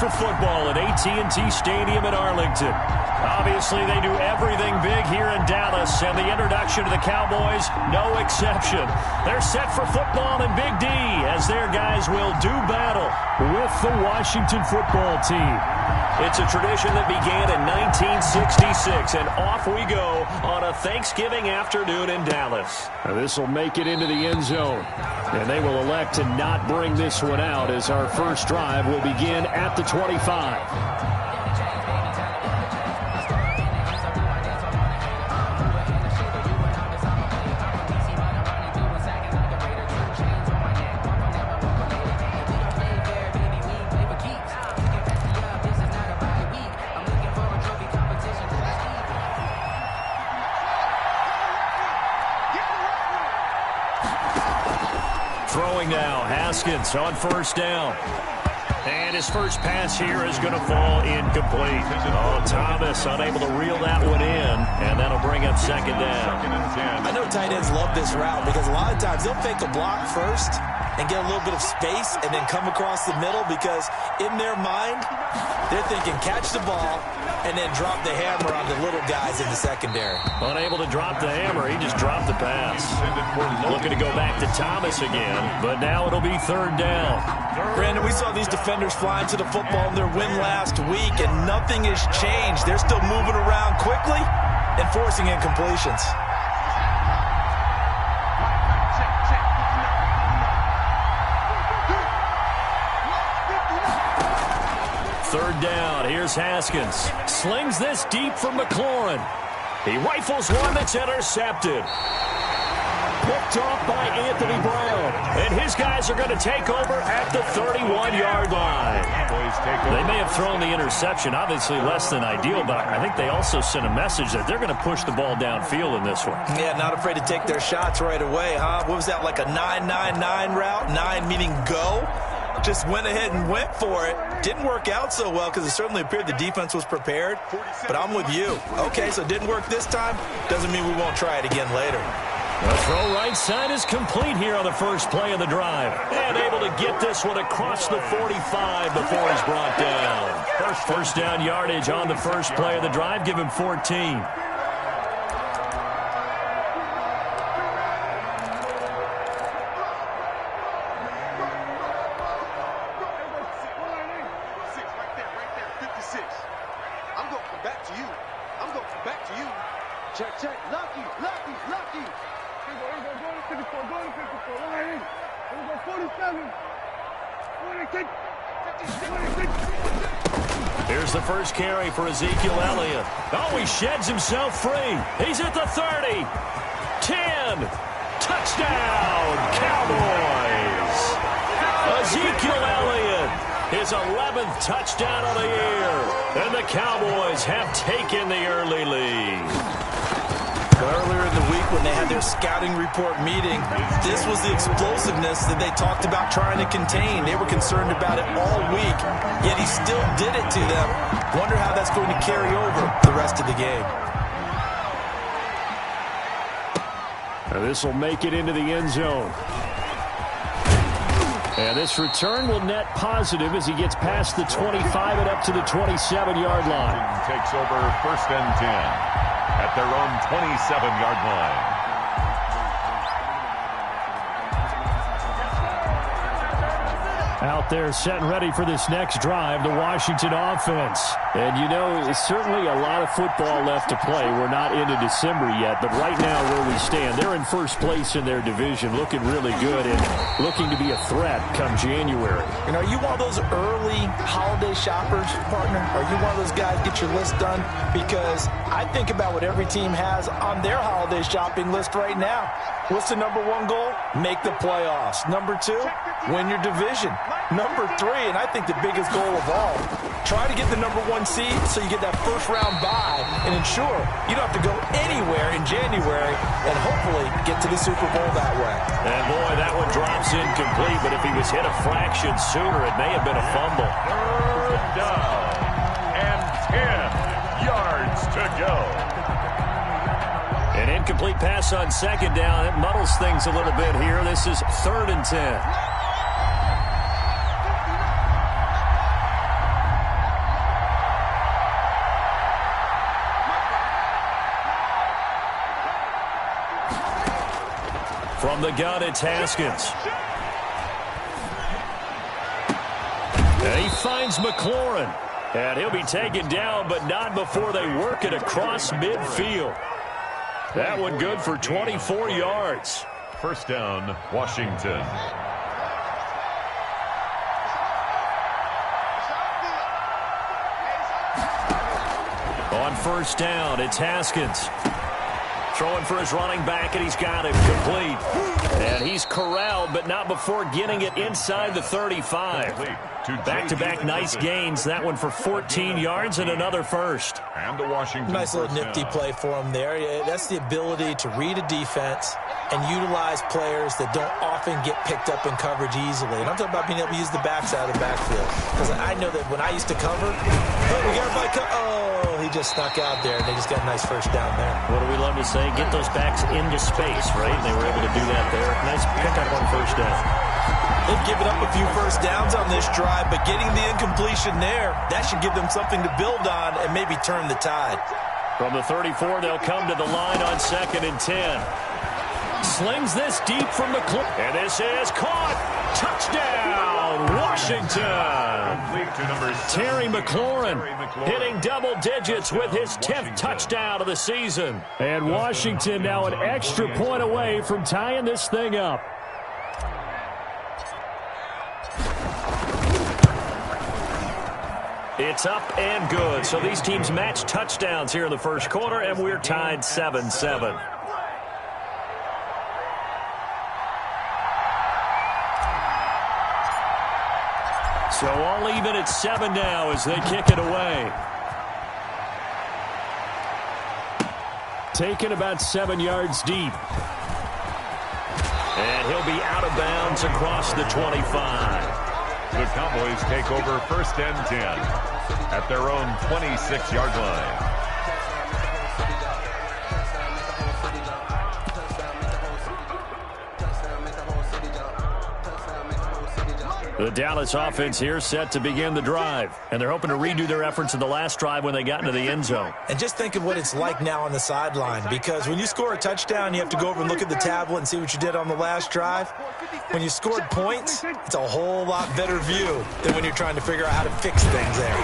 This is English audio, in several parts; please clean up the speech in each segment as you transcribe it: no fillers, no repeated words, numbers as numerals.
for football at AT&T Stadium in Arlington. Obviously, they do everything big here in Dallas, and the introduction to the Cowboys, no exception. They're set for football in Big D, as their guys will do battle with the Washington football team. It's a tradition that began in 1966, and off we go on a Thanksgiving afternoon in Dallas. This will make it into the end zone, and they will elect to not bring this one out as our first drive will begin at the 25. Throwing now, Haskins on first down. And his first pass here is going to fall incomplete. Oh, Thomas unable to reel that one in, and that'll bring up second down. I know tight ends love this route because a lot of times they'll fake a block first and get a little bit of space and then come across the middle because in their mind, they're thinking catch the ball and then drop the hammer on the little guys in the secondary. Unable to drop the hammer, he just dropped the pass. Looking to go back to Thomas again, but now it'll be third down. Brandon, we saw these defenders fly into the football in their win last week, and nothing has changed. They're still moving around quickly and forcing incompletions. Third down, here's Haskins. Slings this deep from McLaurin. He rifles one that's intercepted. Picked off by Anthony Brown. And his guys are going to take over at the 31-yard line. They may have thrown the interception, obviously less than ideal, but I think they also sent a message that they're going to push the ball downfield in this one. Yeah, not afraid to take their shots right away, huh? What was that, like a 9-9-9 route? 9 meaning go? Just went ahead and went for it. Didn't work out so well because it certainly appeared the defense was prepared. But I'm with you. Okay, so it didn't work this time. Doesn't mean we won't try it again later. The throw right side is complete here on the first play of the drive. And able to get this one across the 45 before he's brought down. First down yardage on the first play of the drive. Give him 14. Here's the first carry for Ezekiel Elliott. Oh, he sheds himself free. He's at the 30. 10. Touchdown, Cowboys. Ezekiel Elliott, his 11th touchdown of the year. And the Cowboys have taken the early lead. Earlier in the week when they had their scouting report meeting, this was the explosiveness that they talked about trying to contain. They were concerned about it all week, yet he still did it to them. Wonder how that's going to carry over the rest of the game. This will make it into the end zone. And this return will net positive as he gets past the 25 and up to the 27-yard line. Takes over first and 10. At their own 27-yard line. Out there set and ready for this next drive, the Washington offense. And, you know, it's certainly a lot of football left to play. We're not into December yet, but right now where we stand, they're in first place in their division, looking really good and looking to be a threat come January. And are you one of those early holiday shoppers, partner? Are you one of those guys get your list done? Because I think about what every team has on their holiday shopping list right now. What's the number one goal? Make the playoffs. Number two, win your division. Number three, and I think the biggest goal of all, try to get the number one seed so you get that first round bye and ensure you don't have to go anywhere in January and hopefully get to the Super Bowl that way. And boy, that one drops incomplete, but if he was hit a fraction sooner, it may have been a fumble. Third down and 10 yards to go. An incomplete pass on second down. It muddles things a little bit here. This is 3rd and 10. From the gun, it's Haskins. And he finds McLaurin. And he'll be taken down, but not before they work it across midfield. That one good for 24 yards. First down, Washington. On first down, it's Haskins. Throwing for his running back, and he's got it complete. And he's corralled, but not before getting it inside the 35. Back-to-back nice gains. That one for 14 yards and another first. And the Washington nice little nifty play for him there. That's the ability to read a defense and utilize players that don't often get picked up in coverage easily. And I'm talking about being able to use the backside of the backfield. Because I know that when I used to cover, we got everybody he just snuck out there, and they just got a nice first down there. What do we love to say? Get those backs into space, right? And they were able to do that there. Nice pickup on first down. They've given up a few first downs on this drive, but getting the incompletion there, that should give them something to build on and maybe turn the tide. From the 34, they'll come to the line on 2nd and 10. Slings this deep from the clip. And this is caught. Touchdown, Washington. Terry McLaurin hitting double digits with his 10th touchdown of the season. And Washington now an extra point away from tying this thing up. It's up and good. So these teams match touchdowns here in the first quarter, and we're tied 7-7. So all even at 7 now as they kick it away. Taken about 7 yards deep. And he'll be out of bounds across the 25. The Cowboys take over 1st and 10 at their own 26-yard line. The Dallas offense here set to begin the drive. And they're hoping to redo their efforts in the last drive when they got into the end zone. And just think of what it's like now on the sideline, because when you score a touchdown, you have to go over and look at the tablet and see what you did on the last drive. When you scored points, it's a whole lot better view than when you're trying to figure out how to fix things there.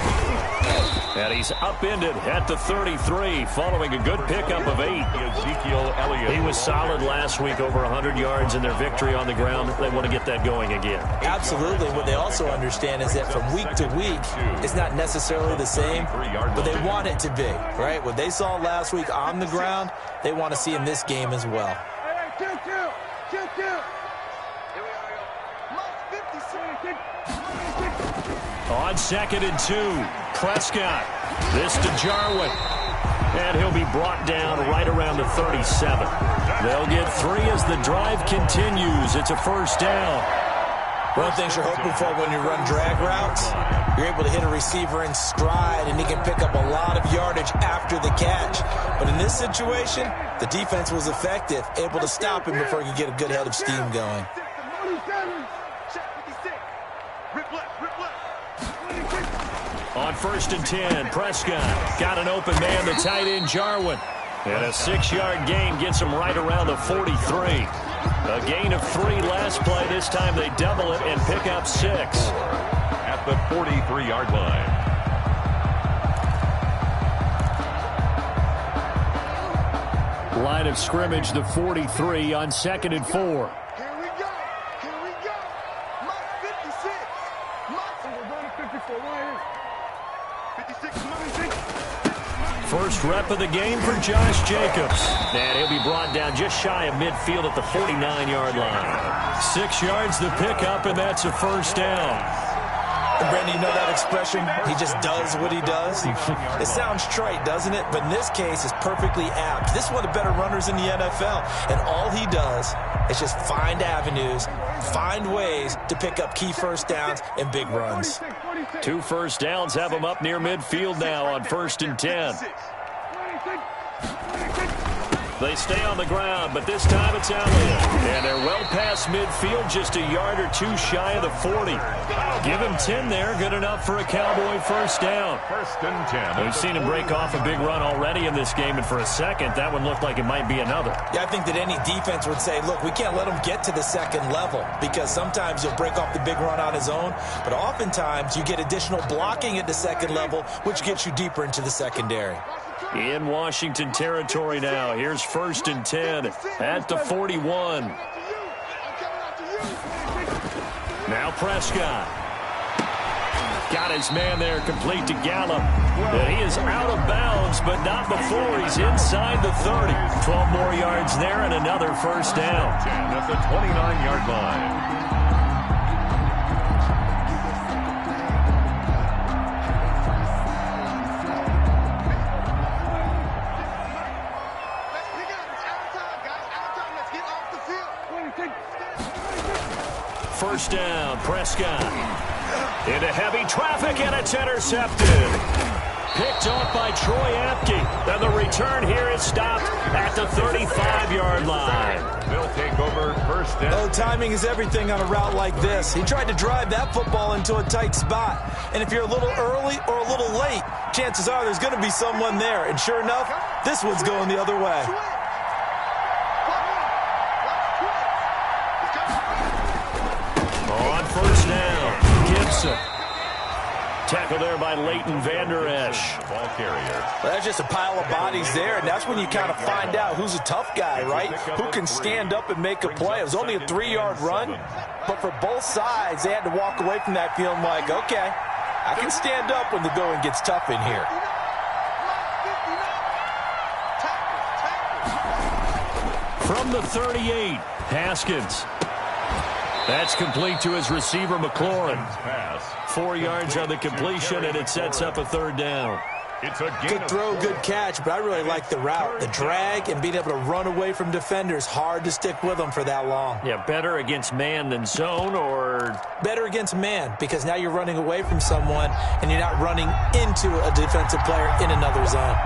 And he's upended at the 33 following a good pickup of 8. Ezekiel Elliott. He was solid last week, over 100 yards in their victory on the ground. They want to get that going again. Absolutely. What they also understand is that from week to week, it's not necessarily the same, but they want it to be, right? What they saw last week on the ground, they want to see in this game as well. On 2nd and 2, Prescott. This to Jarwin. And he'll be brought down right around the 37. They'll get 3 as the drive continues. It's a first down. One thing you're hoping for when you run drag routes, you're able to hit a receiver in stride, and he can pick up a lot of yardage after the catch. But in this situation, the defense was effective, able to stop him before he could get a good head of steam going. On 1st and 10, Prescott got an open man, the tight end Jarwin. And a 6-yard gain gets him right around the 43. A gain of 3 last play. This time they double it and pick up 6. At the 43-yard line. Line of scrimmage, the 43 on 2nd and 4. First rep of the game for Josh Jacobs. And he'll be brought down just shy of midfield at the 49-yard line. 6 yards the pickup, and that's a first down. And Brandon, you know that expression? He just does what he does. It sounds trite, doesn't it? But in this case, it's perfectly apt. This is one of the better runners in the NFL. And all he does is just find avenues, find ways to pick up key first downs and big runs. 2 first downs have him up near midfield now on 1st and 10. They stay on the ground, but this time it's Elliott. And they're well past midfield, just a yard or two shy of the 40. Give him 10 there, good enough for a Cowboy first down. First and 10. We've seen him break off a big run already in this game, and for a second, that one looked like it might be another. Yeah, I think that any defense would say, look, we can't let him get to the second level, because sometimes he'll break off the big run on his own, but oftentimes you get additional blocking at the second level, which gets you deeper into the secondary. In Washington territory now. Here's first and 10 at the 41. Now Prescott. Got his man there complete to Gallup. And he is out of bounds, but not before he's inside the 30. 12 more yards there and another first down. 10 at the 29-yard line. First down, Prescott. Into heavy traffic, and it's intercepted. Picked off by Troy Apke. And the return here is stopped at the 35-yard line. They'll take over first down. Oh, timing is everything on a route like this. He tried to drive that football into a tight spot. And if you're a little early or a little late, chances are there's going to be someone there. And sure enough, this one's going the other way. First down, Gibson. Tackle there by Leighton Vander Esch. Ball carrier. Well, that's just a pile of bodies there, and that's when you kind of find out who's a tough guy, right? Who can stand up and make a play. It was only a 3-yard run, but for both sides, they had to walk away from that feeling like, okay, I can stand up when the going gets tough in here. From the 38, Haskins. That's complete to his receiver, McLaurin. 4 yards on the completion, and it sets up a third down. It's a good throw, good catch, but I really like the route. The drag and being able to run away from defenders, hard to stick with them for that long. Yeah, better against man than zone, or? Better against man, because now you're running away from someone, and you're not running into a defensive player in another zone.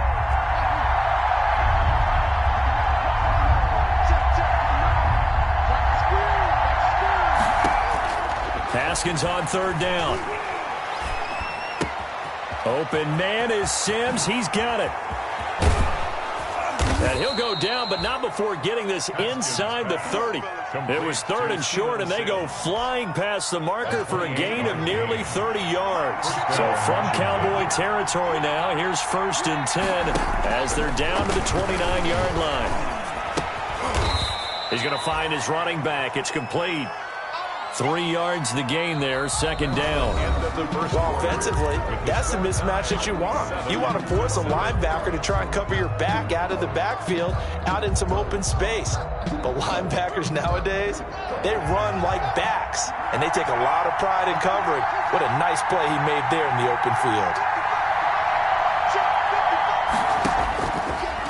Haskins on third down. Open man is Sims. He's got it. And he'll go down, but not before getting this inside the 30. It was third and short, and they go flying past the marker for a gain of nearly 30 yards. So from Cowboy territory now, here's first and 10 as they're down to the 29-yard line. He's going to find his running back. It's complete. 3 yards the gain there, second down. Well, offensively, that's the mismatch that you want. You want to force a linebacker to try and cover your back out of the backfield, out in some open space. But linebackers nowadays, they run like backs, and they take a lot of pride in covering. What a nice play he made there in the open field.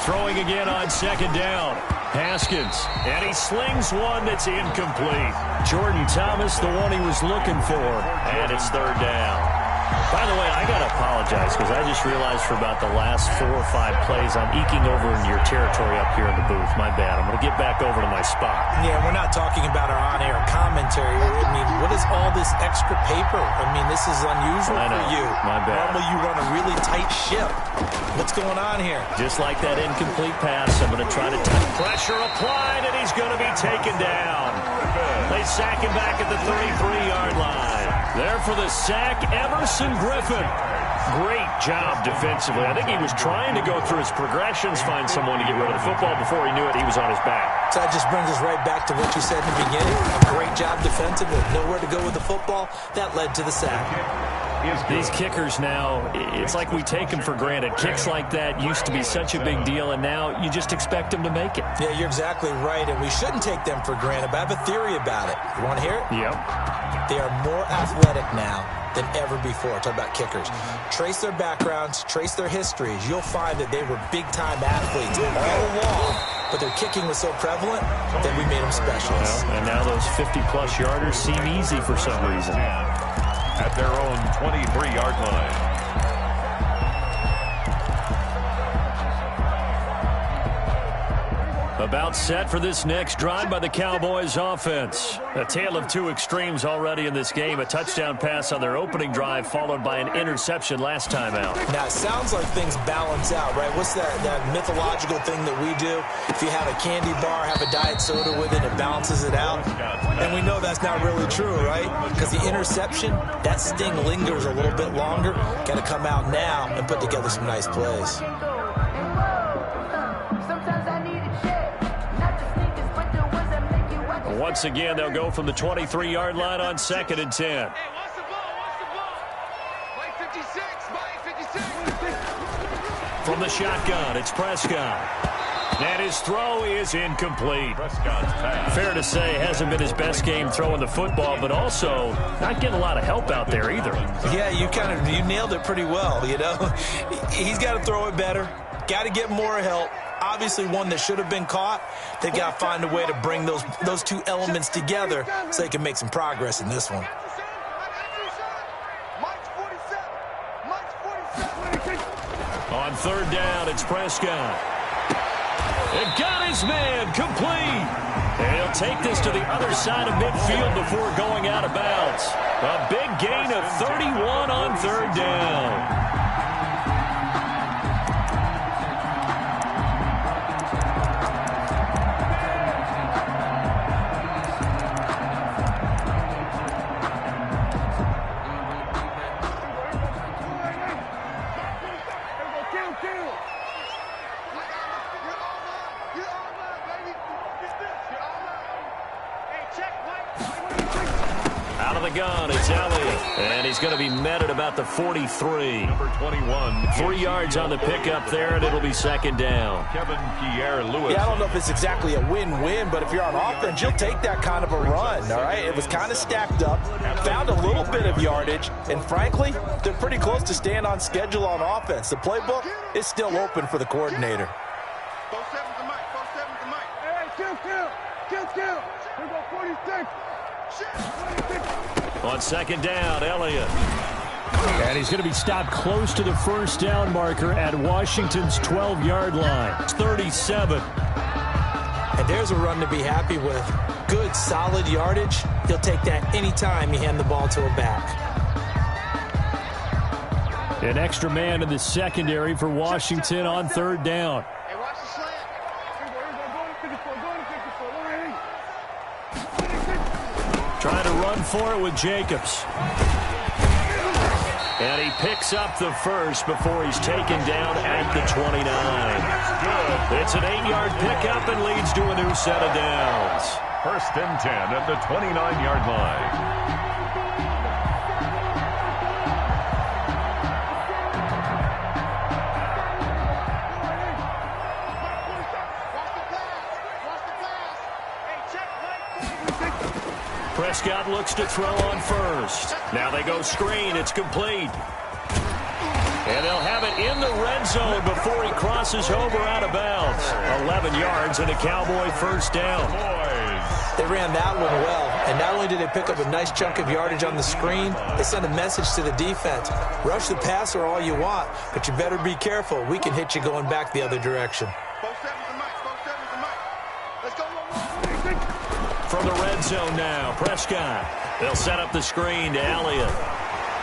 Throwing again on second down. Haskins, and he slings one that's incomplete. Jordan Thomas, the one he was looking for, and it's third down. By the way, I got to apologize because I just realized for about the last 4 or 5 plays, I'm eking over in your territory up here in the booth. My bad. I'm going to get back over to my spot. Yeah, we're not talking about our on-air commentary. I mean, what is all this extra paper? I mean, this is unusual for you. My bad. Normally you run a really tight ship. What's going on here? Just like that incomplete pass, I'm going to try to touch. Pressure applied, and he's going to be taken down. They sack him back at the 33-yard line. There for the sack, Everson Griffin. Great job defensively. I think he was trying to go through his progressions, find someone to get rid of the football. Before he knew it, he was on his back. So that just brings us right back to what you said in the beginning. A great job defensively. Nowhere to go with the football. That led to the sack. These kickers now, it's like we take them for granted. Kicks like that used to be such a big deal, and now you just expect them to make it. Yeah, you're exactly right, and we shouldn't take them for granted, but I have a theory about it. You want to hear it? Yep. They are more athletic now than ever before. Talk about kickers. Trace their backgrounds, trace their histories. You'll find that they were big-time athletes all along, but their kicking was so prevalent that we made them specialists. Well, and now those 50-plus yarders seem easy for some reason. At their own 23-yard line. About set for this next drive by the Cowboys offense. A tale of two extremes already in this game. A touchdown pass on their opening drive followed by an interception last time out. Now, it sounds like things balance out, right? What's that mythological thing that we do? If you have a candy bar, have a diet soda with it, it balances it out. And we know that's not really true, right? Because the interception, that sting lingers a little bit longer. Got to come out now and put together some nice plays. Once again, they'll go from the 23-yard line on 2nd and 10. From the shotgun, it's Prescott. And his throw is incomplete. Fair to say, hasn't been his best game throwing the football, but also not getting a lot of help out there either. Yeah, you nailed it pretty well, you know. He's got to throw it better. Got to get more help. Obviously one that should have been caught. They've got to find a way to bring those two elements together so they can make some progress in this one. On 3rd down, it's Prescott. And got his man complete. And he'll take this to the other side of midfield before going out of bounds. A big gain of 31 on 3rd down. Gun, it's Elliott, and he's going to be met at about the 43. Number 21. 3 yards on the pickup there, and it'll be 2nd down. Kevin Pierre-Louis. Yeah, I don't know if it's exactly a win-win, but if you're on offense, you'll take that kind of a run, all right? It was kind of stacked up, found a little bit of yardage, and frankly, they're pretty close to staying on schedule on offense. The playbook is still open for the coordinator. On 2nd down, Elliott. And he's going to be stopped close to the 1st down marker at Washington's 12-yard line. It's 37. And there's a run to be happy with. Good, solid yardage. He'll take that anytime you hand the ball to a back. An extra man in the secondary for Washington on 3rd down. Trying to run for it with Jacobs. And he picks up the first before he's taken down at the 29. It's an 8-yard pickup and leads to a new set of downs. 1st and 10 at the 29-yard line. Prescott looks to throw on 1st. Now they go screen. It's complete. And they'll have it in the red zone before he crosses over out of bounds. 11 yards and a Cowboy 1st down. They ran that one well, and not only did they pick up a nice chunk of yardage on the screen, they sent a message to the defense. Rush the passer all you want, but you better be careful. We can hit you going back the other direction. From the red zone now, Prescott. They'll set up the screen to Elliott.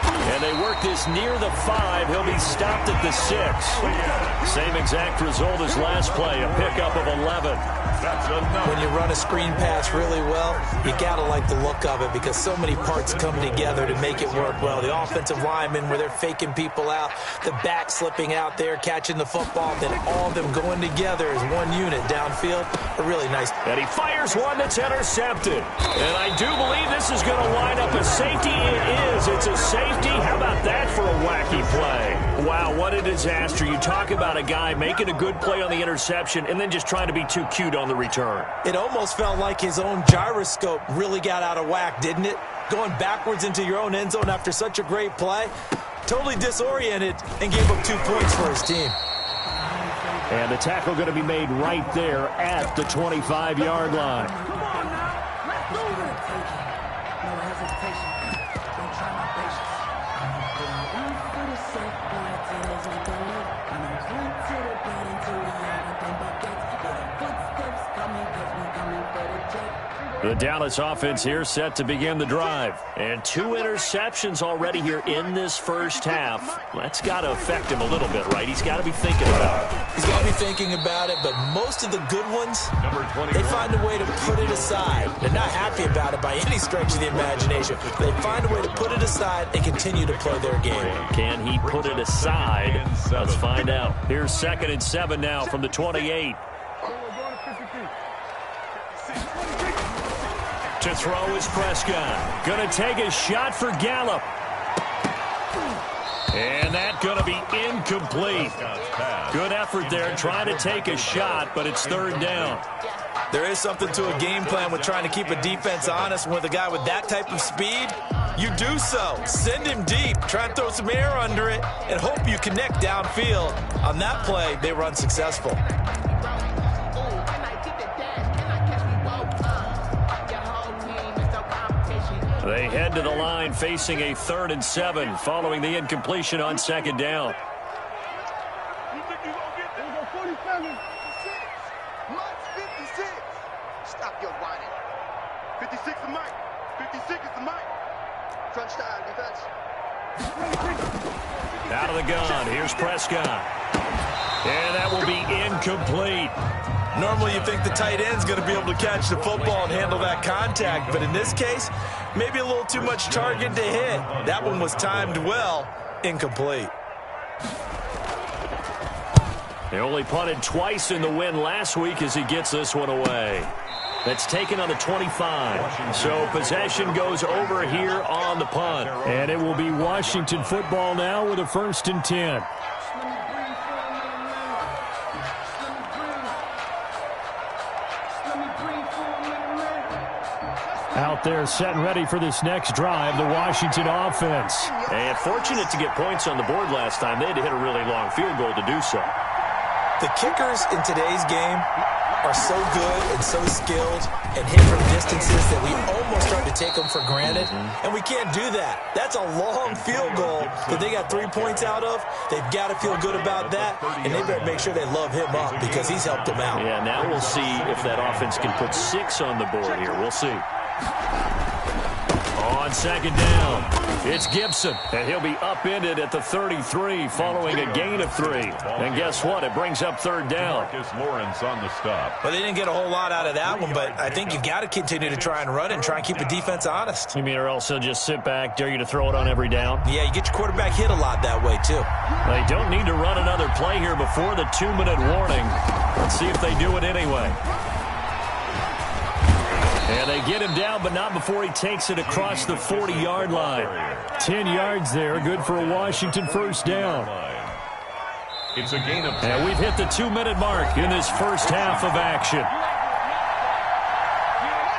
And they work this near the 5. He'll be stopped at the 6. Same exact result as last play, a pickup of 11. When you run a screen pass really well, you got to like the look of it because so many parts come together to make it work well. The offensive linemen where they're faking people out, the back slipping out there, catching the football, then all of them going together as one unit downfield. A really nice. And he fires one that's intercepted. And I do believe this is going to line up a safety. It is. It's a safety. How about that for a wacky play? Wow, what a disaster. You talk about a guy making a good play on the interception and then just trying to be too cute on the return. It almost felt like his own gyroscope really got out of whack, didn't it? Going backwards into your own end zone after such a great play. Totally disoriented and gave up 2 points for his team. And the tackle going to be made right there at the 25-yard line. The Dallas offense here set to begin the drive. And 2 interceptions already here in this first half. That's got to affect him a little bit, right? He's got to be thinking about it. He's got to be thinking about it, but most of the good ones, they find a way to put it aside. They're not happy about it by any stretch of the imagination. They find a way to put it aside and continue to play their game. Can he put it aside? Let's find out. Here's 2nd and 7 now from the 28. To throw is Prescott. Going to take a shot for Gallup. And that's going to be incomplete. Good effort there trying to take a shot, but it's 3rd down. There is something to a game plan with trying to keep a defense honest. With a guy with that type of speed, you do so. Send him deep. Try and throw some air under it and hope you connect downfield. On that play, they were unsuccessful. They head to the line facing a 3rd and 7 following the incompletion on 2nd down. Stop your whining. 56 is Mike. 56 is the Mike. Crunch time, defense. Out of the gun. Here's Prescott. And that will be incomplete. Normally you think the tight end's going to be able to catch the football and handle that contact, but in this case, maybe a little too much target to hit. That one was timed well. Incomplete. They only punted twice in the win last week as he gets this one away. That's taken on the 25. So possession goes over here on the punt. And it will be Washington football now with a 1st and 10. Out there set and ready for this next drive, the Washington offense. And fortunate to get points on the board last time. They had to hit a really long field goal to do so. The kickers in today's game are so good and so skilled and hit from distances that we almost start to take them for granted. And we can't do that. That's a long field goal that they got 3 points out of. They've got to feel good about that, and they better make sure they love him up because he's helped them out. Yeah, now we'll see if that offense can put 6 on the board here. We'll see. On 2nd down, it's Gibson, and he'll be upended at the 33 following a gain of 3. And guess what? It brings up 3rd down. Lawrence on the stop. Well, they didn't get a whole lot out of that one, but I think you've got to continue to try and run and try and keep the defense honest. You mean or else they'll just sit back, dare you to throw it on every down? Yeah, you get your quarterback hit a lot that way, too. They don't need to run another play here before the 2-minute warning. Let's see if they do it anyway. And they get him down, but not before he takes it across the 40-yard line. 10 yards there, good for a Washington 1st down. It's a gain of 10. And we've hit the 2-minute mark in this first half of action.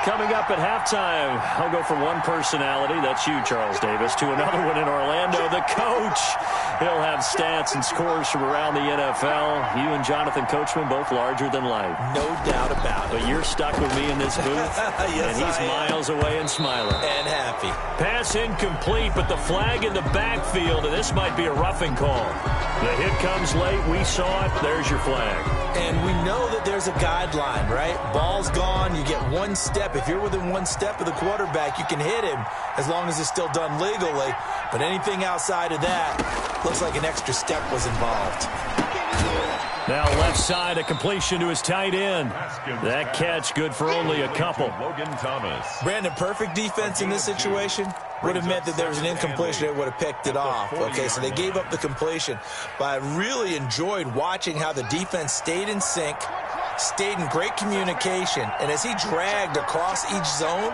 Coming up at halftime, I'll go from one personality, that's you, Charles Davis, to another one in Orlando, the coach. He'll have stats and scores from around the NFL. You and Jonathan Coachman, both larger than life. No doubt about it. But you're stuck with me in this booth, yes, and he's miles away and smiling. And happy. Pass incomplete, but the flag in the backfield, and this might be a roughing call. The hit comes late. We saw it. There's your flag. And we know that there's a guideline, right? Ball's gone. You get 1 step. If you're within 1 step of the quarterback, you can hit him as long as it's still done legally. But anything outside of that, looks like an extra step was involved. Now left side, a completion to his tight end. That catch good for only a couple. Logan Thomas. Brandon, perfect defense in this situation would have meant that there was an incompletion that would have picked it off. Okay, so they gave up the completion. But I really enjoyed watching how the defense stayed in sync, stayed in great communication, and as he dragged across each zone,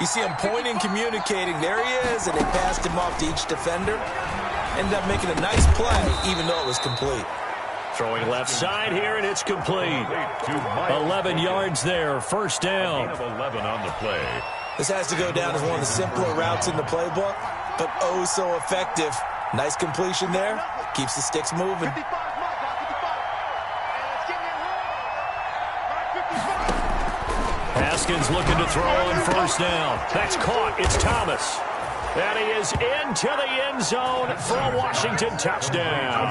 you see him pointing, communicating. There he is, and they passed him off to each defender. Ended up making a nice play, even though it was complete. Throwing left side here, and it's complete. 11 yards there, 1st down. 11 on the play. This has to go down as one of the simpler routes in the playbook, but oh so effective. Nice completion there. Keeps the sticks moving. Haskins looking to throw on 1st down. That's caught. It's Thomas. And he is into the end zone for a Washington touchdown.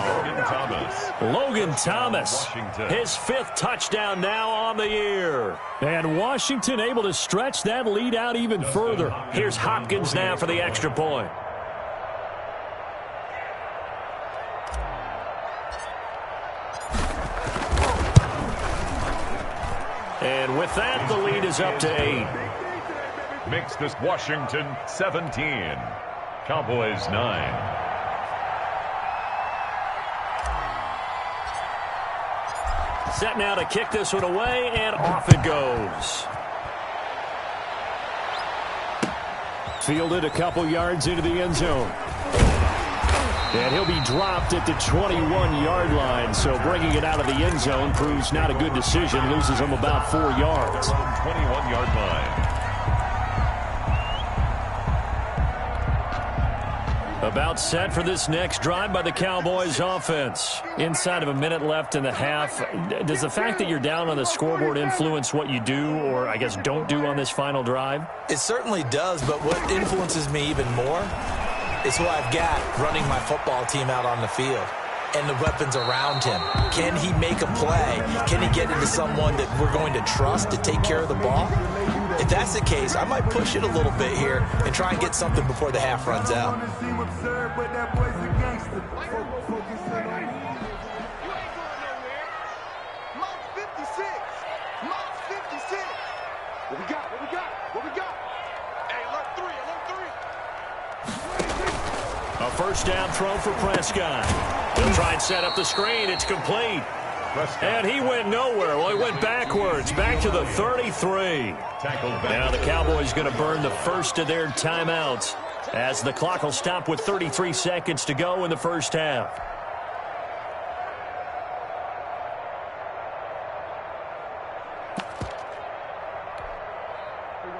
Logan Thomas, his 5th touchdown now on the year. And Washington able to stretch that lead out even further. Here's Hopkins now for the extra point. And with that, the lead is up to 8. Makes this Washington 17. Cowboys 9. Set now to kick this one away, and off it goes. Fielded a couple yards into the end zone. And he'll be dropped at the 21-yard line, so bringing it out of the end zone proves not a good decision. Loses him about 4 yards. 21-yard line. About set for this next drive by the Cowboys offense. Inside of a minute left in the half, does the fact that you're down on the scoreboard influence what you do, or I guess don't do on this final drive? It certainly does, but what influences me even more is who I've got running my football team out on the field and the weapons around him. Can he make a play? Can he get into someone that we're going to trust to take care of the ball? If that's the case, I might push it a little bit here and try and get something before the half runs out. A first down throw for Prescott. He'll try and set up the screen. It's complete. And he went nowhere. Well, he went backwards, back to the 33. Now the Cowboys going to burn the first of their timeouts as the clock will stop with 33 seconds to go in the first half.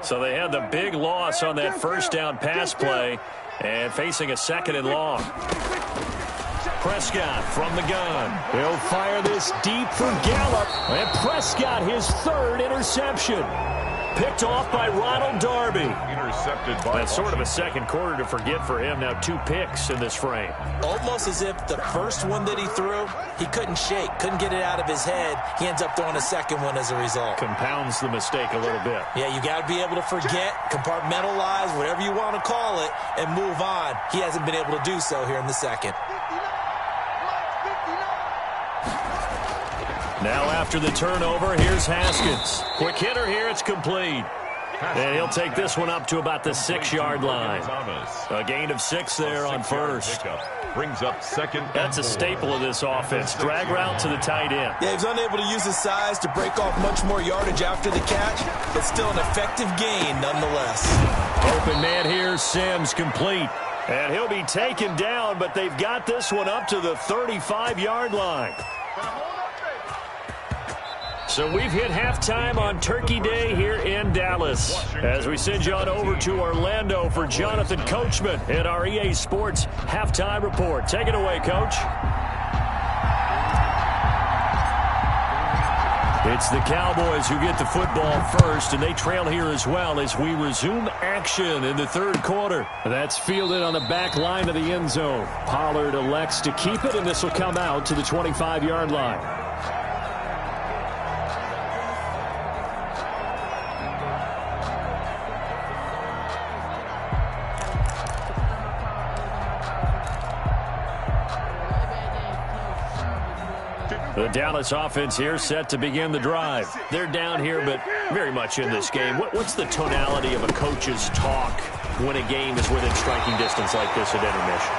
So they had the big loss on that first down pass play and facing a 2nd and long. Prescott from the gun. He'll fire this deep for Gallup. And Prescott, his 3rd interception. Picked off by Ronald Darby. Intercepted by That's sort of a second quarter to forget for him. Now 2 picks in this frame. Almost as if the first one that he threw, he couldn't shake, couldn't get it out of his head. He ends up throwing a second one as a result. Compounds the mistake a little bit. Yeah, you got to be able to forget, compartmentalize, whatever you want to call it, and move on. He hasn't been able to do so here in the second. Now after the turnover, here's Haskins. Quick hitter here, it's complete. And he'll take this one up to about the 6-yard line. A gain of 6 there on first. Brings up 2nd. That's a staple of this offense. Drag route to the tight end. Yeah, he's unable to use his size to break off much more yardage after the catch, but still an effective gain nonetheless. Open man here, Sims complete. And he'll be taken down, but they've got this one up to the 35-yard line. So we've hit halftime on Turkey Day here in Dallas. As we send you on over to Orlando for Jonathan Coachman in our EA Sports Halftime Report. Take it away, Coach. It's the Cowboys who get the football first, and they trail here as well as we resume action in the 3rd quarter. That's fielded on the back line of the end zone. Pollard elects to keep it, and this will come out to the 25-yard line. The Dallas offense here set to begin the drive. They're down here, but very much in this game. What's the tonality of a coach's talk when a game is within striking distance like this at intermission?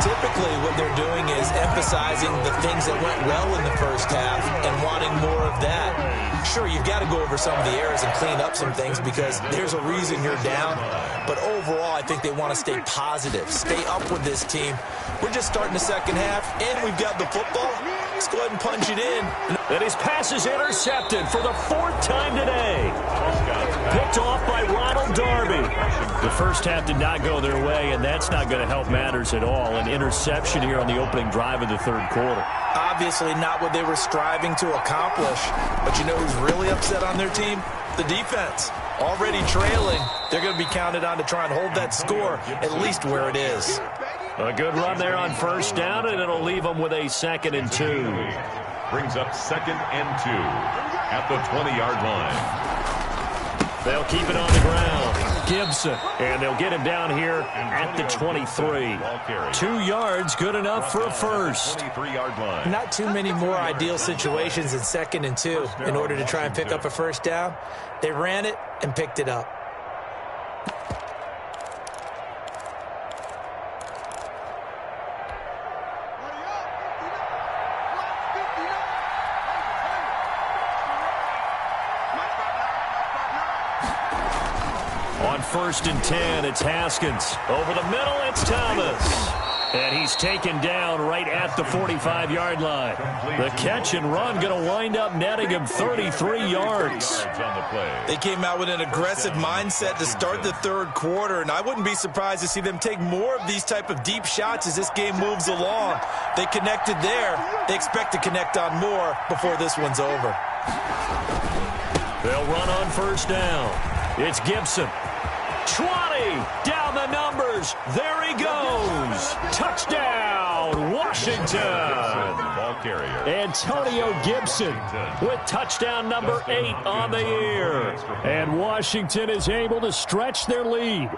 Typically, what they're doing is emphasizing the things that went well in the first half and wanting more of that. Sure, you've got to go over some of the errors and clean up some things because there's a reason you're down. But overall, I think they want to stay positive, stay up with this team. We're just starting the second half, and we've got the football. Let's go ahead and punch it in. And his pass is intercepted for the 4th time today. Picked off by Ronald Darby. The first half did not go their way, and that's not going to help matters at all. An interception here on the opening drive of the 3rd quarter. Obviously not what they were striving to accomplish. But you know who's really upset on their team? the defense. Already trailing, they're going to be counted on to try and hold that score at least where it is. A good run there on first down, and it'll leave them with a 2nd and 2. Brings up 2nd and 2 at the 20-yard line. They'll keep it on the ground. Gibson. And they'll get him down here at the 23. 2 yards, good enough for a first. 23-yard line. Not too many more ideal situations in 2nd and 2 in order to try and pick up a first down. They ran it and picked it up. On 1st and 10, it's Haskins. Over the middle, it's Thomas. And he's taken down right at the 45-yard line. The catch and run going to wind up netting him 33 yards. They came out with an aggressive mindset to start the 3rd quarter, and I wouldn't be surprised to see them take more of these type of deep shots as this game moves along. They connected there. They expect to connect on more before this one's over. They'll run on 1st down. It's Gibson. 20, down the numbers, there he goes, touchdown, Washington. Ball carrier. Antonio Gibson With touchdown number 8 on the year. and Washington is able to stretch their lead.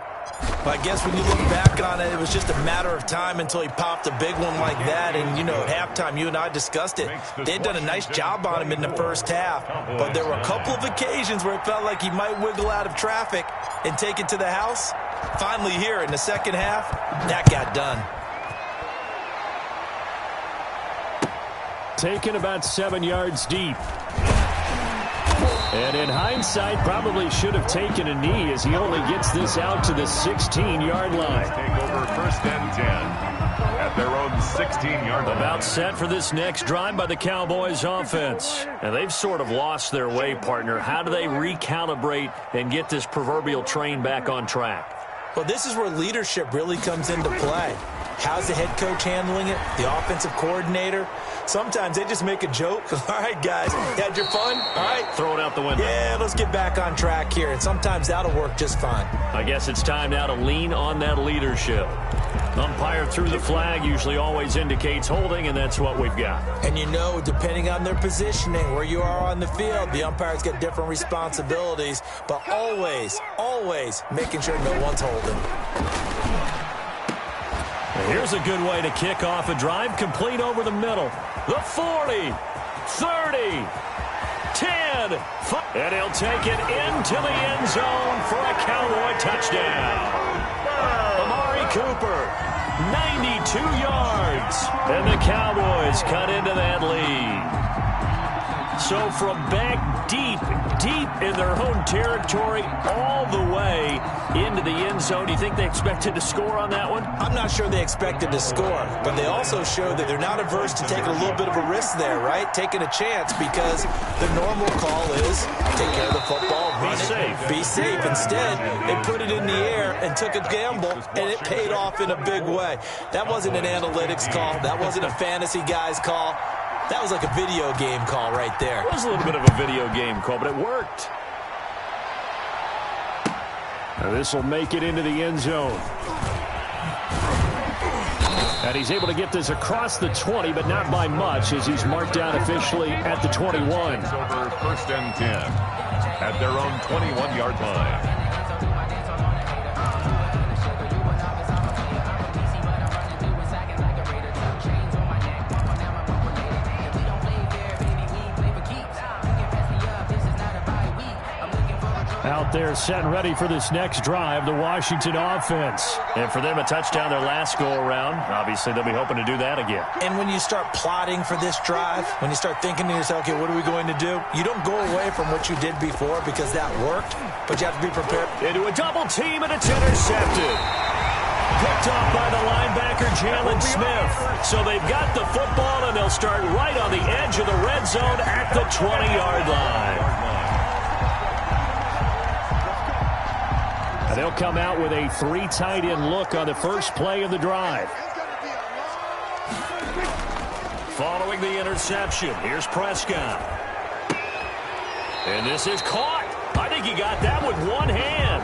I guess when you look back on it, it was just a matter of time until he popped a big one like that. And, you know, at halftime, you and I discussed it. They had done a nice job on him in the first half. But there were a couple of occasions where it felt like he might wiggle out of traffic and take it to the house. Finally here in the second half, that got done. Taken about 7 yards deep. And in hindsight, probably should have taken a knee as he only gets this out to the 16-yard line. Take over 1st and 10 at their own 16-yard line. About set for this next drive by the Cowboys offense. And they've sort of lost their way, partner. How do they recalibrate and get this proverbial train back on track? Well, this is where leadership really comes into play. How's the head coach handling it? The offensive coordinator? Sometimes they just make a joke. All right, guys, had your fun? All right. Throw it out the window. Yeah, let's get back on track here. And sometimes that'll work just fine. I guess it's time now to lean on that leadership. Umpire threw the flag, usually always indicates holding, and that's what we've got. And you know, depending on their positioning, where you are on the field, the umpires get different responsibilities, but always making sure no one's holding. Here's a good way to kick off a drive, complete over the middle. The 40, 30, 10, and he'll take it into the end zone for a Cowboy touchdown. Amari Cooper, 92 yards, and the Cowboys cut into that lead. So from back deep in their own territory, all the way into the end zone, do you think they expected to score on that one? I'm not sure they expected to score, but they also showed that they're not averse to taking a little bit of a risk there, right? Taking a chance, because the normal call is take care of the football, run it, be safe. Instead, they put it in the air and took a gamble, and it paid off in a big way. That wasn't an analytics call. That wasn't a fantasy guy's call. That was like a video game call right there. It was a little bit of a video game call, but it worked. Now this will make it into the end zone. And he's able to get this across the 20, but not by much, as he's marked down officially at the 21. It's over 1st and 10 at their own 21-yard line. Out there set and ready for this next drive, the Washington offense. And for them, a touchdown their last go-around. Obviously, they'll be hoping to do that again. And when you start plotting for this drive, when you start thinking to yourself, okay, what are we going to do? You don't go away from what you did before because that worked, but you have to be prepared. Into a double team, and it's intercepted. Picked off by the linebacker, Jalen Smith. So they've got the football, and they'll start right on the edge of the red zone at the 20-yard line. And they'll come out with a 3 tight end look on the first play of the drive. Following the interception, here's Prescott. And this is caught. I think think he got that with one hand.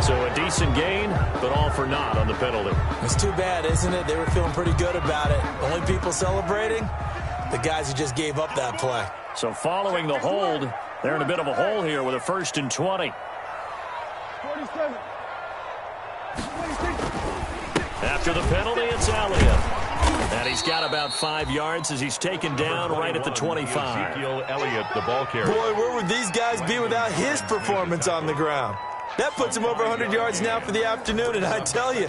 So a decent gain, but all for naught on the penalty. It's too bad, isn't it? They were feeling pretty good about it. Only people celebrating, the guys who just gave up that play. So following the hold, they're in a bit of a hole here with a 1st and 20. 47. After the penalty, it's Elliott. And he's got about 5 yards as he's taken down right at the 25. Ezekiel Elliott, the ball carrier. Boy, where would these guys be without his performance on the ground? That puts him over 100 yards now for the afternoon, and I tell you,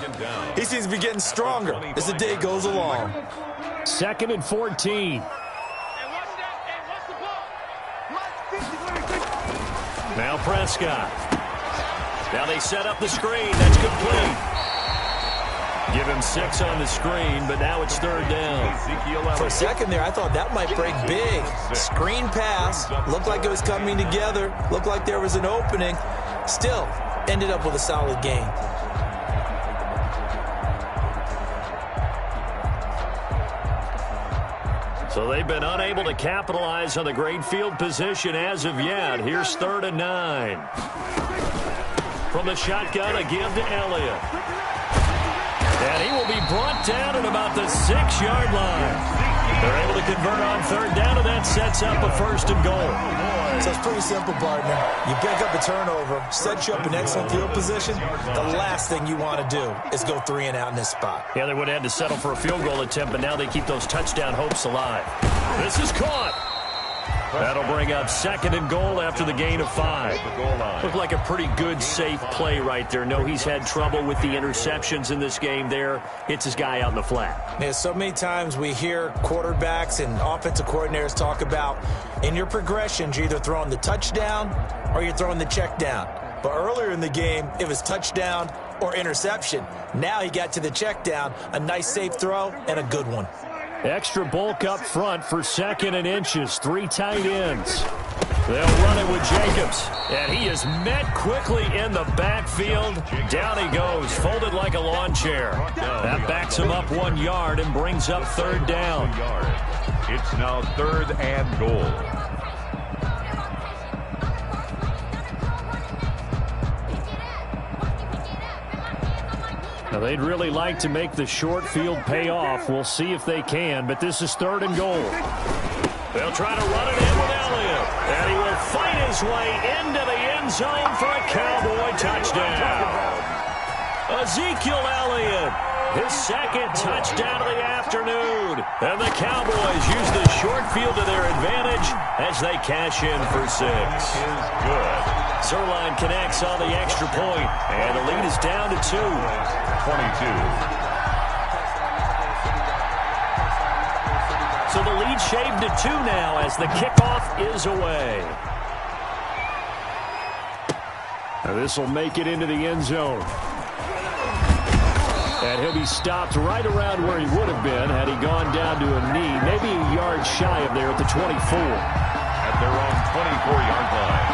he seems to be getting stronger as the day goes along. 2nd and 14. Now Prescott. Now they set up the screen. That's complete. Give him 6 on the screen, but now it's 3rd down. For a second there, I thought that might break big. Screen pass. Looked like it was coming together. Looked like there was an opening. Still, ended up with a solid gain. So they've been unable to capitalize on the great field position as of yet. Here's 3rd and 9. From the shotgun, a give to Elliott. And he will be brought down at about the 6-yard line. They're able to convert on 3rd down, and that sets up a 1st and goal. So it's pretty simple, partner. You pick up a turnover, set you up in excellent field position. The last thing you want to do is go 3 and out in this spot. Yeah, they would have had to settle for a field goal attempt, but now they keep those touchdown hopes alive. This is caught. That'll bring up 2nd and goal after the gain of 5. Looked like a pretty good, safe play right there. No, he's had trouble with the interceptions in this game there. Hits his guy out in the flat. Yeah, so many times we hear quarterbacks and offensive coordinators talk about in your progressions, you're either throwing the touchdown or you're throwing the check down. But earlier in the game, it was touchdown or interception. Now he got to the check down, a nice safe throw and a good one. Extra bulk up front for 2nd and inches. 3 tight ends. They'll run it with Jacobs. And he is met quickly in the backfield. Down he goes, folded like a lawn chair. That backs him up 1 yard and brings up 3rd down. It's now 3rd and goal. Now, they'd really like to make the short field pay off. We'll see if they can, but this is 3rd and goal. They'll try to run it in with Elliott. And he will fight his way into the end zone for a Cowboy touchdown. Ezekiel Elliott, his 2nd touchdown of the afternoon. And the Cowboys use the short field to their advantage as they cash in for 6. Is good. Zerline connects on the extra point, and the lead is down to 2. 22. So the lead shaved to 2 now as the kickoff is away. Now this will make it into the end zone. And he'll be stopped right around where he would have been had he gone down to a knee, maybe a yard shy of there at the 24. At their own 24-yard line.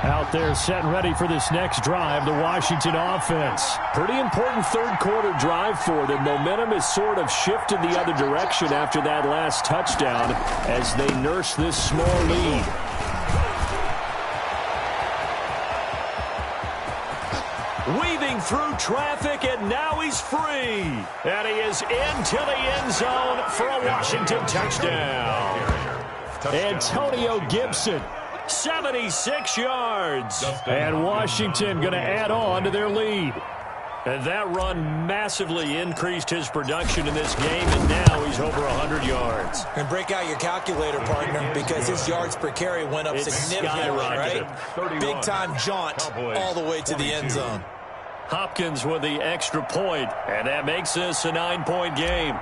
Out there set and ready for this next drive, the Washington offense. Pretty important 3rd quarter drive for them. Momentum has sort of shifted the other direction after that last touchdown as they nurse this small lead. Weaving through traffic, and now he's free. And he is into the end zone for a Washington touchdown. Antonio Gibson. 76 yards. And Washington going to add on to their lead. And that run massively increased his production in this game, and now he's over 100 yards. And break out your calculator, partner, because his yards per carry went up significantly, right? Big-time jaunt all the way to the end zone. Hopkins with the extra point, and that makes this a 9-point game.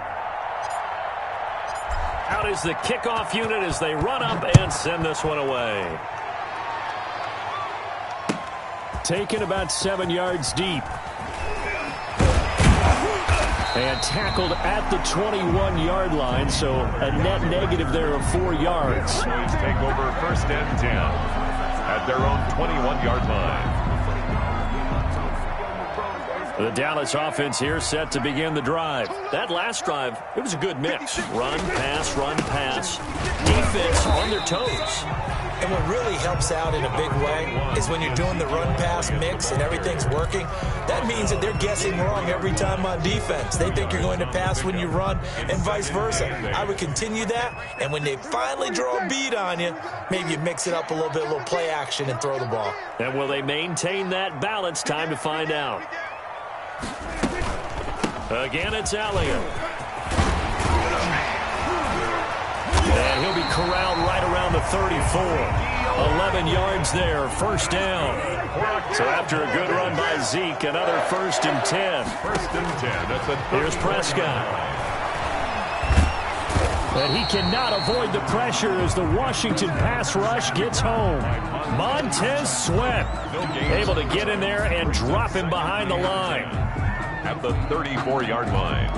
Out is the kickoff unit as they run up and send this one away. Taken about 7 yards deep. And tackled at the 21-yard line, so a net negative there of 4 yards. Cowboys take over 1st and 10 at their own 21-yard line. The Dallas offense here set to begin the drive. That last drive, it was a good mix. Run, pass. Defense on their toes. And what really helps out in a big way is when you're doing the run-pass mix and everything's working, that means that they're guessing wrong every time on defense. They think you're going to pass when you run and vice versa. I would continue that, and when they finally draw a beat on you, maybe you mix it up a little play action and throw the ball. And will they maintain that balance? Time to find out. Again, it's Elliott. And he'll be corralled right around the 34. 11 yards there, first down. So after a good run by Zeke, another 1st and 10. 1st and 10. That's a Here's Prescott. And he cannot avoid the pressure as the Washington pass rush gets home. Montez Sweat able to get in there and drop him behind the line. At the 34-yard line.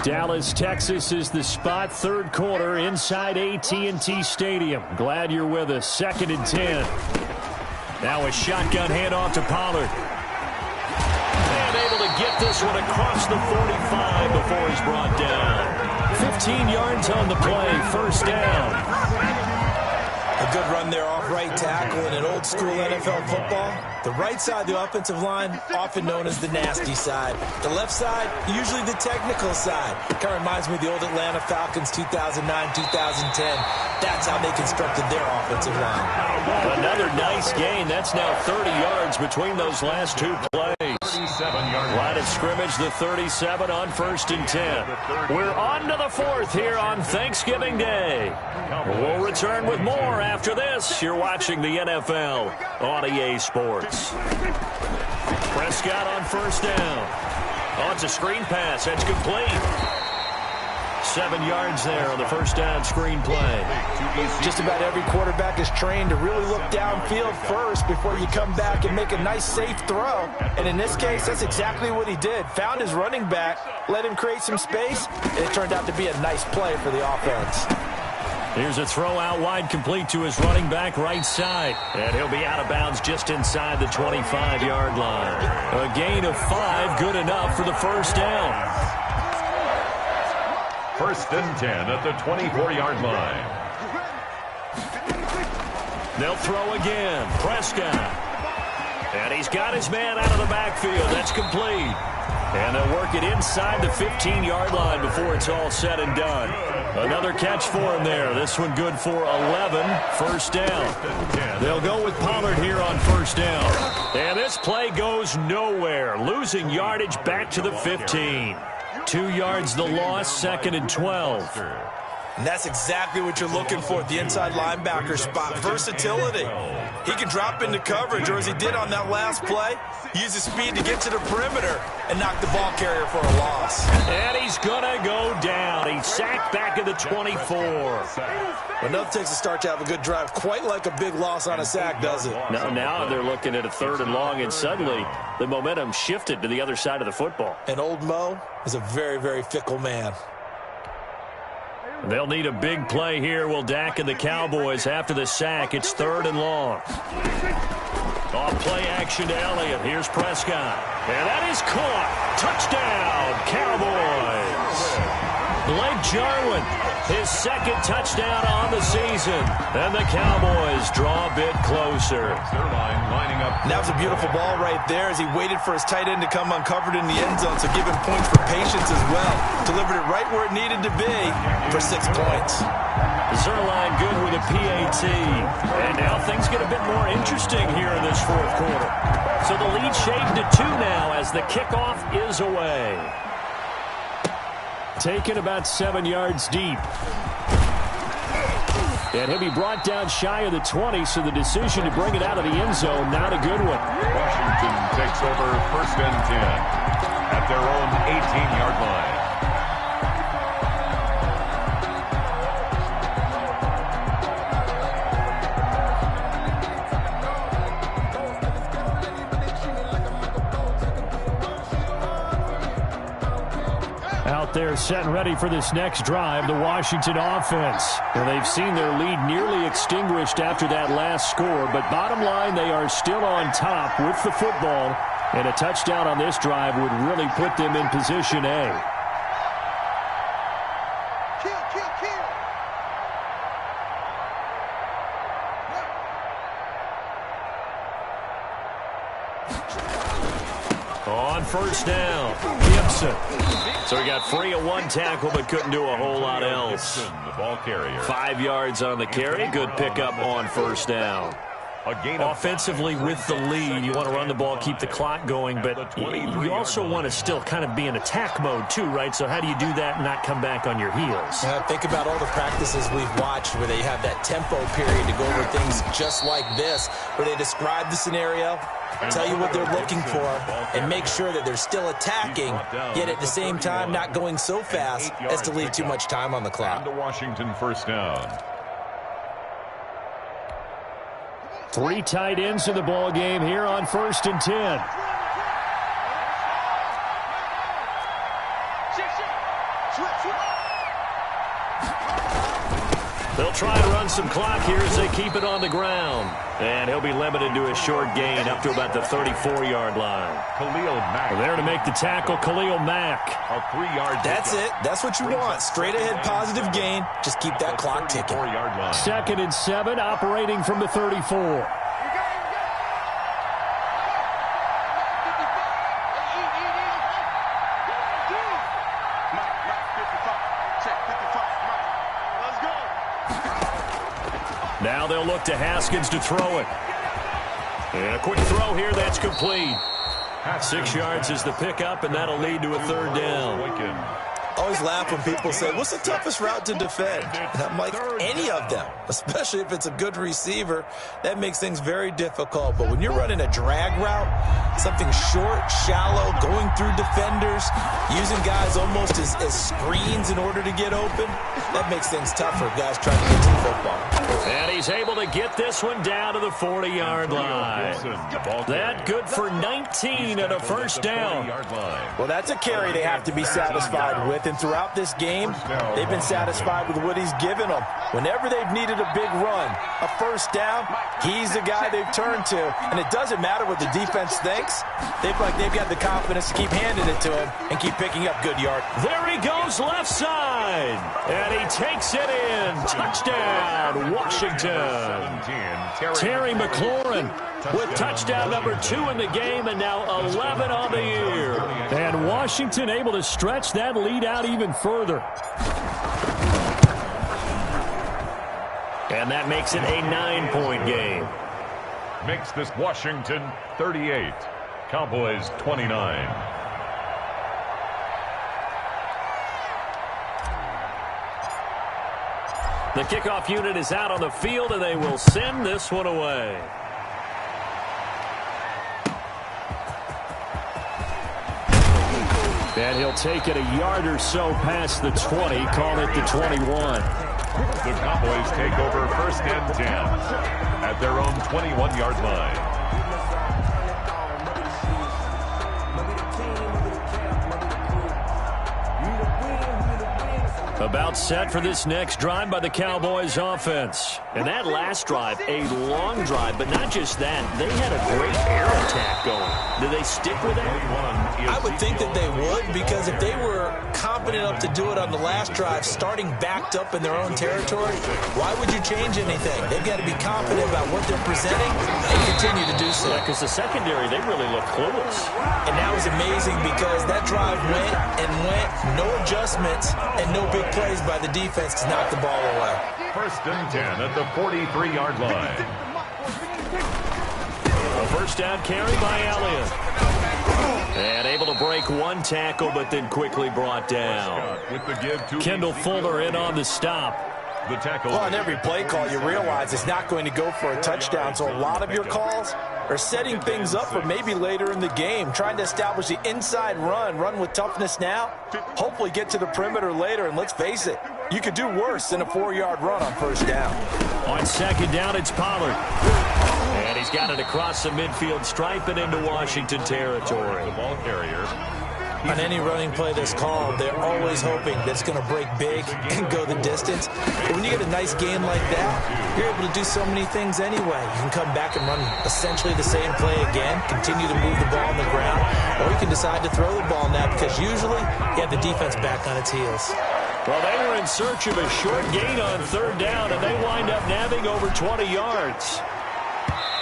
Dallas, Texas is the spot, 3rd quarter inside AT&T Stadium. Glad you're with us. 2nd and 10. Now a shotgun handoff to Pollard. And able to get this one across the 45 before he's brought down. 15 yards on the play, 1st down. A good run there off right tackle in an old-school NFL football. The right side of the offensive line, often known as the nasty side. The left side, usually the technical side. Kind of reminds me of the old Atlanta Falcons 2009-2010. That's how they constructed their offensive line. Another nice gain. That's now 30 yards between those last 2 plays. Line of scrimmage, the 37 on 1st and 10. We're on to the 4th here on Thanksgiving Day. We'll return with more after this. You're watching the NFL on EA Sports. Prescott on 1st down. Oh, it's a screen pass. That's complete. 7 yards there on the 1st down screen play. Just about every quarterback is trained to really look downfield first before you come back and make a nice, safe throw. And in this case, that's exactly what he did. Found his running back, let him create some space, and it turned out to be a nice play for the offense. Here's a throw out wide, complete to his running back right side. And he'll be out of bounds just inside the 25-yard line. A gain of 5, good enough for the 1st down. 1st and 10 at the 24-yard line. They'll throw again. Prescott. And he's got his man out of the backfield. That's complete. And they'll work it inside the 15-yard line before it's all said and done. Another catch for him there. This one good for 11. 1st down. They'll go with Pollard here on 1st down. And this play goes nowhere. Losing yardage back to the 15. 2 yards the loss, 2nd and 12. And that's exactly what you're looking for at the inside linebacker spot. Versatility. He can drop into coverage, or as he did on that last play, use his speed to get to the perimeter and knock the ball carrier for a loss. And he's going to go down. He's sacked back at the 24. Well, nothing takes a start to have a good drive quite like a big loss on a sack, does it? Now they're looking at a 3rd and long, and suddenly the momentum shifted to the other side of the football. And old Mo is a very, very fickle man. They'll need a big play here, will Dak and the Cowboys after the sack. It's 3rd and long. Off play action to Elliott. Here's Prescott. And that is caught. Touchdown, Cowboys. Blake Jarwin, his 2nd touchdown on the season. And the Cowboys draw a bit closer. Their line lining up. And that was a beautiful ball right there as he waited for his tight end to come uncovered in the end zone, so give him points for patience as well. Delivered it right where it needed to be for 6 points. Zerline good with a PAT. And now things get a bit more interesting here in this 4th quarter. So the lead shaved to 2 now as the kickoff is away. Taken about 7 yards deep. And he'll be brought down shy of the 20, so the decision to bring it out of the end zone, not a good one. Washington takes over 1st and 10 at their own 18-yard line. Out there set and ready for this next drive, the Washington offense. Well, they've seen their lead nearly extinguished after that last score, but bottom line, they are still on top with the football, and a touchdown on this drive would really put them in position A. On first down, Gibson. So he got free of one tackle but couldn't do a whole lot else. Gibson, the ball carrier. 5 yards on the carry. Good pickup on first down. Offensively with the lead, you want to run the ball, keep the clock going, but you also want to still kind of be in attack mode too, right? So how do you do that and not come back on your heels? Think about all the practices we've watched where they have that tempo period to go over things just like this, where they describe the scenario, tell you what they're looking for, and make sure that they're still attacking, yet at the same time not going so fast as to leave too much time on the clock. And the Washington first down. 3 tight ends in the ball game here on 1st and 10. They'll try to run some clock here as they keep it on the ground. And he'll be limited to a short gain up to about the 34-yard line. Khalil Mack. There to make the tackle, Khalil Mack. A 3-yard. That's it. That's what you want. Straight ahead positive gain. Just keep that clock ticking. 4-yard line. 2nd and 7, operating from the 34. Now they'll look to Haskins to throw it. And a quick throw here, that's complete. 6 yards is the pickup, and that'll lead to a 3rd down. Always laugh when people say, what's the toughest route to defend? And I'm like, any of them, especially if it's a good receiver. That makes things very difficult. But when you're running a drag route, something short, shallow, going through defenders, using guys almost as screens in order to get open, that makes things tougher, guys trying to get to the football. And he's able to get this one down to the 40-yard line. That good for 19 and a first down. Well, that's a carry they have to be satisfied with. And throughout this game, they've been satisfied with what he's given them. Whenever they've needed a big run, a first down, he's the guy they've turned to. And it doesn't matter what the defense thinks. They've got the confidence to keep handing it to him and keep picking up good yards. There he goes left side. And he takes it in. Touchdown, Washington. Terry McLaurin with touchdown number 2 in the game and now 11 on the year. And Washington able to stretch that lead out even further. And that makes it a 9-point game. Makes this Washington 38, Cowboys 29. The kickoff unit is out on the field, and they will send this one away. And he'll take it a yard or so past the 20, call it the 21. The Cowboys take over 1st and 10 at their own 21-yard line. About set for this next drive by the Cowboys offense. And that last drive, a long drive, but not just that. They had a great air attack going. Did they stick with that? I would think that they would, because if they were confident enough to do it on the last drive, starting backed up in their own territory, why would you change anything? They've got to be confident about what they're presenting and continue to do so. Yeah, because the secondary, they really look clueless. And that was amazing because that drive went and went, no adjustments, and no big plays by the defense to knock the ball away. 1st and 10 at the 43-yard line. A first down carry by Elliott. And able to break one tackle, but then quickly brought down. With the give to Kendall Fuller in on the stop. The tackle. Well, on every play call, you realize it's not going to go for a touchdown, so a lot of your calls are setting things up for maybe later in the game, trying to establish the inside run with toughness now, hopefully get to the perimeter later, and let's face it, you could do worse than a 4-yard run on first down. On 2nd down, it's Pollard. And he's got it across the midfield stripe and into Washington territory. The ball carrier. On any running play that's called, they're always hoping that it's going to break big and go the distance. But when you get a nice game like that, you're able to do so many things anyway. You can come back and run essentially the same play again, continue to move the ball on the ground, or you can decide to throw the ball now because usually you have the defense back on its heels. Well, they were in search of a short gain on third down, and they wind up nabbing over 20 yards.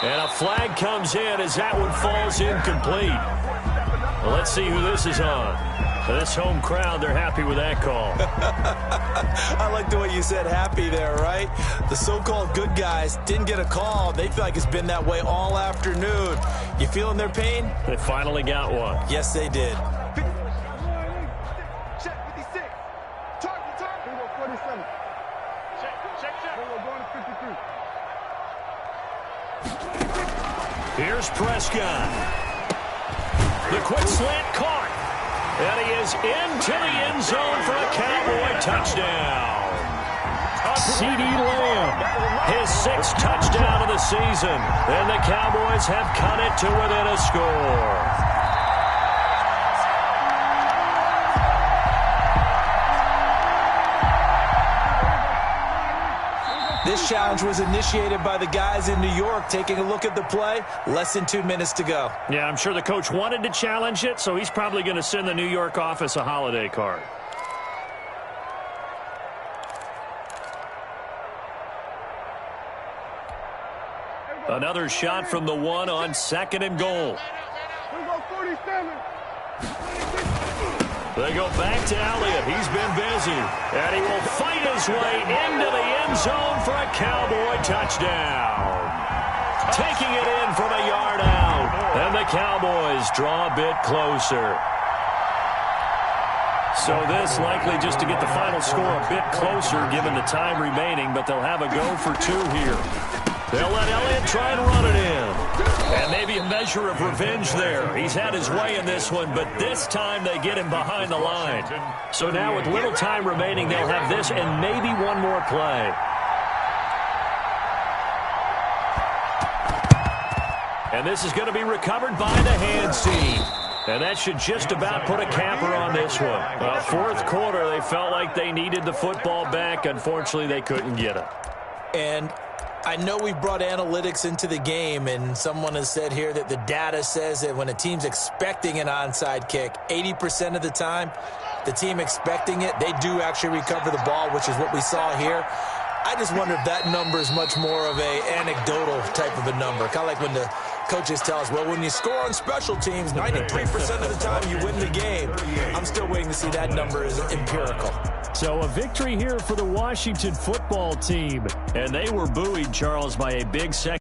And a flag comes in as that one falls incomplete. Well, let's see who this is on. This home crowd, they're happy with that call. I like the way you said happy there, right? The so-called good guys didn't get a call. They feel like it's been that way all afternoon. You feeling their pain? They finally got one. Yes, they did. Check 56. Target. 47. Check. We're going to 53. Here's Prescott. The quick slant caught. And he is into the end zone for a Cowboy touchdown. CeeDee Lamb, his 6th touchdown of the season. And the Cowboys have cut it to within a score. This challenge was initiated by the guys in New York. Taking a look at the play, less than 2 minutes to go. Yeah, I'm sure the coach wanted to challenge it, so he's probably going to send the New York office a holiday card. Another shot from the one on 2nd and goal. We go 47. They go back to Elliott. He's been busy. And he will fight his way into the end zone for a Cowboy touchdown. Taking it in from a yard out. And the Cowboys draw a bit closer. So this likely just to get the final score a bit closer given the time remaining, but they'll have a go for 2 here. They'll let Elliott try and run it in. And maybe a measure of revenge there. He's had his way in this one, but this time they get him behind the line. So now with little time remaining, they'll have this and maybe one more play. And this is going to be recovered by the hands team. And that should just about put a capper on this one. Well, 4th quarter, they felt like they needed the football back. Unfortunately, they couldn't get it. And I know we brought analytics into the game, and someone has said here that the data says that when a team's expecting an onside kick, 80% of the time, the team expecting it, they do actually recover the ball, which is what we saw here. I just wonder if that number is much more of a anecdotal type of a number. Kind of like when the coaches tell us, well, when you score on special teams, 93% of the time you win the game. I'm still waiting to see that number is empirical. So a victory here for the Washington football team. And they were buoyed, Charles, by a big second.